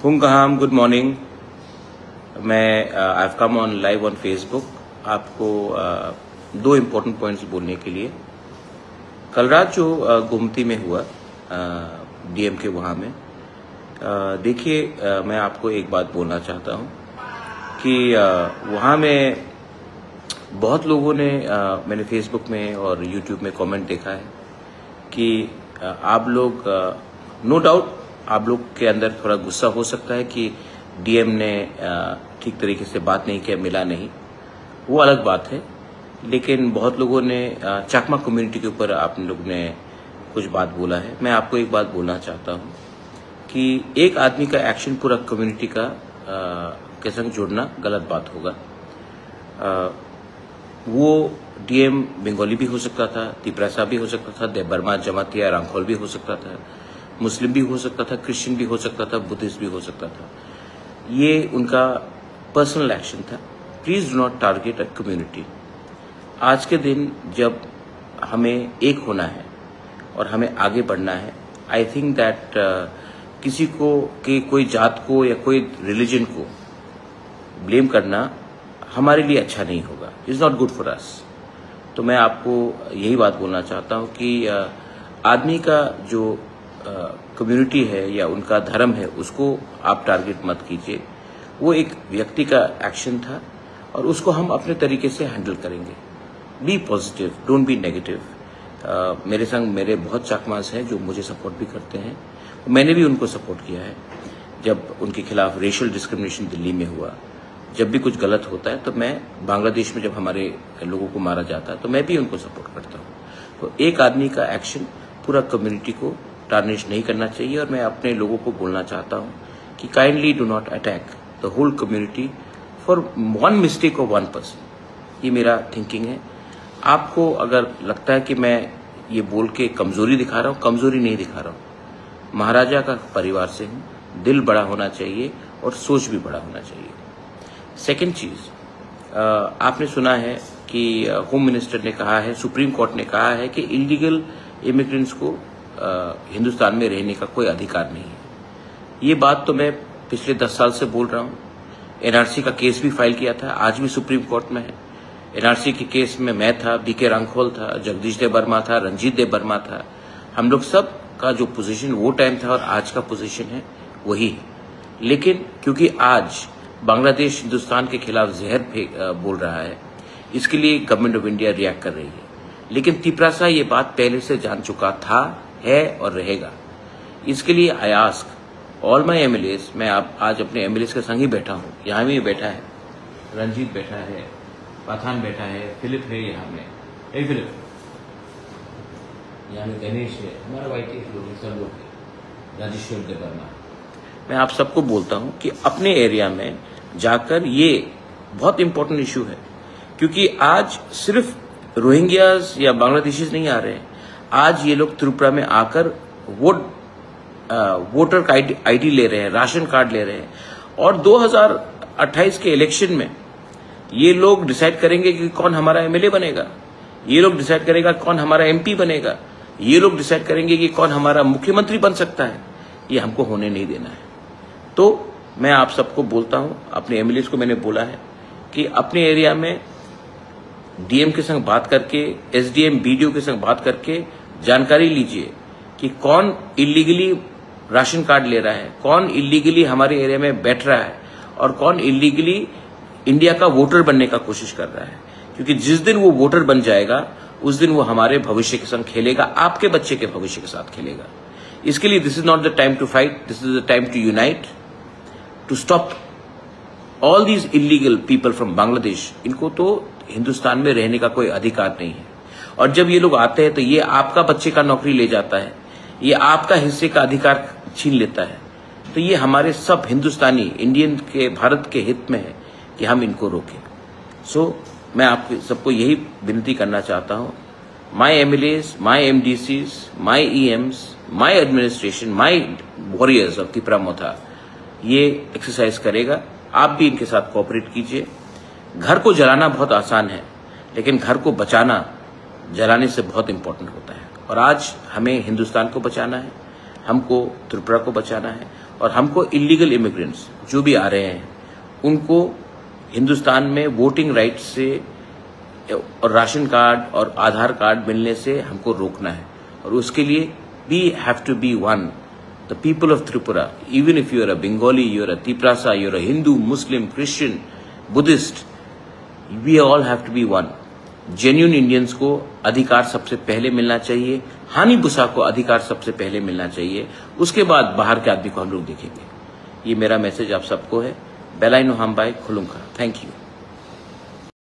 Hungaham, good morning. I've come on live on Facebook आपको दो important points बोलने के लिए। कल रात जो गुमती में हुआ डीएम के वहाँ में, देखिए मैं आपको एक बात बोलना चाहता हूँ कि वहाँ में बहुत लोगों ने मैंने फेसबुक में और यूट्यूब में कमेंट देखा है कि आप लोग नो डाउट आप लोग के अंदर थोड़ा गुस्सा हो सकता है कि डीएम ने ठीक तरीके से बात नहीं किया, मिला नहीं, वो अलग बात है। लेकिन बहुत लोगों ने चाकमा कम्युनिटी के ऊपर आप लोग ने कुछ बात बोला है। मैं आपको एक बात बोलना चाहता हूँ कि एक आदमी का एक्शन पूरा कम्युनिटी का के संग जोड़ना गलत बात होगा। वो डीएम बंगाली भी हो सकता था, तिपरासा भी हो सकता था, देबबर्मा, जमातिया, रांखोल भी हो सकता था, मुस्लिम भी हो सकता था, क्रिश्चियन भी हो सकता था, बुद्धिस्ट भी हो सकता था। ये उनका पर्सनल एक्शन था। Please do not target a community. आज के दिन जब हमें एक होना है और हमें आगे बढ़ना है, आई थिंक दैट किसी को कि कोई जात को या कोई रिलीजन को ब्लेम करना हमारे लिए अच्छा नहीं होगा। Is not good for us. तो मैं आपको यही बात बोलना चाहता हूं कि आदमी का जो कम्युनिटी है या उनका धर्म है उसको आप टारगेट मत कीजिए। वो एक व्यक्ति का एक्शन था और उसको हम अपने तरीके से हैंडल करेंगे। Be positive, don't be negative. मेरे संग मेरे बहुत चाकमास हैं जो मुझे सपोर्ट भी करते हैं। मैंने भी उनको सपोर्ट किया है जब उनके खिलाफ रेशियल डिस्क्रिमिनेशन दिल्ली में हुआ। जब भी कुछ गलत होता है तो मैं बांग्लादेश में जब हमारे लोगों को मारा जाता है तो मैं भी उनको सपोर्ट करता हूँ। तो एक आदमी का एक्शन पूरा कम्युनिटी को टार्निश नहीं करना चाहिए। और मैं अपने लोगों को बोलना चाहता हूँ कि kindly do not attack the whole community for one mistake of one person. ये मेरा थिंकिंग है। आपको अगर लगता है कि मैं ये बोल के कमजोरी दिखा रहा हूँ, कमजोरी नहीं दिखा रहा हूँ। महाराजा का परिवार से हूँ, दिल बड़ा होना चाहिए और सोच भी बड़ा होना चाहिए। सेकेंड चीज, आपने सुना है कि होम मिनिस्टर ने कहा है, सुप्रीम कोर्ट ने कहा है कि इलीगल इमिग्रेंट्स को हिंदुस्तान में रहने का कोई अधिकार नहीं है। ये बात तो मैं पिछले 10 साल से बोल रहा हूँ। एनआरसी का केस भी फाइल किया था, आज भी सुप्रीम कोर्ट में है। एनआरसी के केस में मैं था, बीके रांखोल था, जगदीश देबबर्मा था, रंजीत देबबर्मा था। हम लोग सब का जो पोजीशन वो टाइम था और आज का पोजीशन है वही है। लेकिन क्योंकि आज बांग्लादेश हिंदुस्तान के खिलाफ जहर बोल रहा है, इसके लिए गवर्नमेंट ऑफ इंडिया रिएक्ट कर रही है। लेकिन तिपरासा ये बात पहले से जान चुका था, है और रहेगा। इसके लिए I ask all my MLAs, मैं आज अपने एमएलएस के संग ही बैठा हूँ। यहाँ भी बैठा है, रंजीत बैठा है, पठान बैठा है, फिलिप है यहाँ में, फिलिप यहाँ में, गणेश है, हमारा वाइट लोग सब लोग, राजेश्वर देबबर्मा। मैं आप सबको बोलता हूँ कि अपने एरिया में जाकर, ये बहुत इंपॉर्टेंट इशू है क्योंकि आज सिर्फ रोहिंग्याज या बांग्लादेशीज नहीं आ रहे हैं। आज ये लोग त्रिपुरा में आकर वोटर आईडी ले रहे हैं, राशन कार्ड ले रहे हैं। और 2028 के इलेक्शन में ये लोग डिसाइड करेंगे कि कौन हमारा एमएलए बनेगा, ये लोग डिसाइड करेगा कौन हमारा एमपी बनेगा, ये लोग डिसाइड करेंगे कि कौन हमारा मुख्यमंत्री बन सकता है। ये हमको होने नहीं देना है। तो मैं आप सबको बोलता हूं, अपने एमएलएस को मैंने बोला है कि अपने एरिया में डीएम के संग बात करके, एसडीएम बीडीओ के संग बात करके जानकारी लीजिए कि कौन इलीगली राशन कार्ड ले रहा है, कौन इलीगली हमारे एरिया में बैठ रहा है और कौन इलीगली इंडिया का वोटर बनने का कोशिश कर रहा है। क्योंकि जिस दिन वो वोटर बन जाएगा उस दिन वो हमारे भविष्य के संग खेलेगा, आपके बच्चे के भविष्य के साथ खेलेगा। इसके लिए this is not the time to fight, this is the time to unite, to stop all these illegal people from Bangladesh. इनको तो हिंदुस्तान में रहने का कोई अधिकार नहीं है। और जब ये लोग आते हैं तो ये आपका बच्चे का नौकरी ले जाता है, ये आपका हिस्से का अधिकार छीन लेता है। तो ये हमारे सब हिंदुस्तानी इंडियन के, भारत के हित में है कि हम इनको रोकें। सो मैं आप सबको यही विनती करना चाहता हूं, my MLAs, my MDCs, my EMs, my administration, my warriors of Tipra Motha ये एक्सरसाइज करेगा। आप भी इनके साथ कोऑपरेट कीजिए। घर को जलाना बहुत आसान है, लेकिन घर को बचाना जलाने से बहुत इंपॉर्टेंट होता है। और आज हमें हिंदुस्तान को बचाना है, हमको त्रिपुरा को बचाना है और हमको इलीगल इमिग्रेंट्स जो भी आ रहे हैं उनको हिंदुस्तान में वोटिंग राइट से और राशन कार्ड और आधार कार्ड मिलने से हमको रोकना है। और उसके लिए we have to be one, the people of Tripura, even if you are a Bengali, you are a Tiprasa, you are a Hindu, Muslim, Christian, Buddhist, we all have to be one. Genuine Indians को अधिकार सबसे पहले मिलना चाहिए, हानि बुसा को अधिकार सबसे पहले मिलना चाहिए, उसके बाद बाहर के आदमी को हम लोग देखेंगे। ये मेरा मैसेज आप सबको है। बेलाइनो हम बाय खुलुंका। Thank you.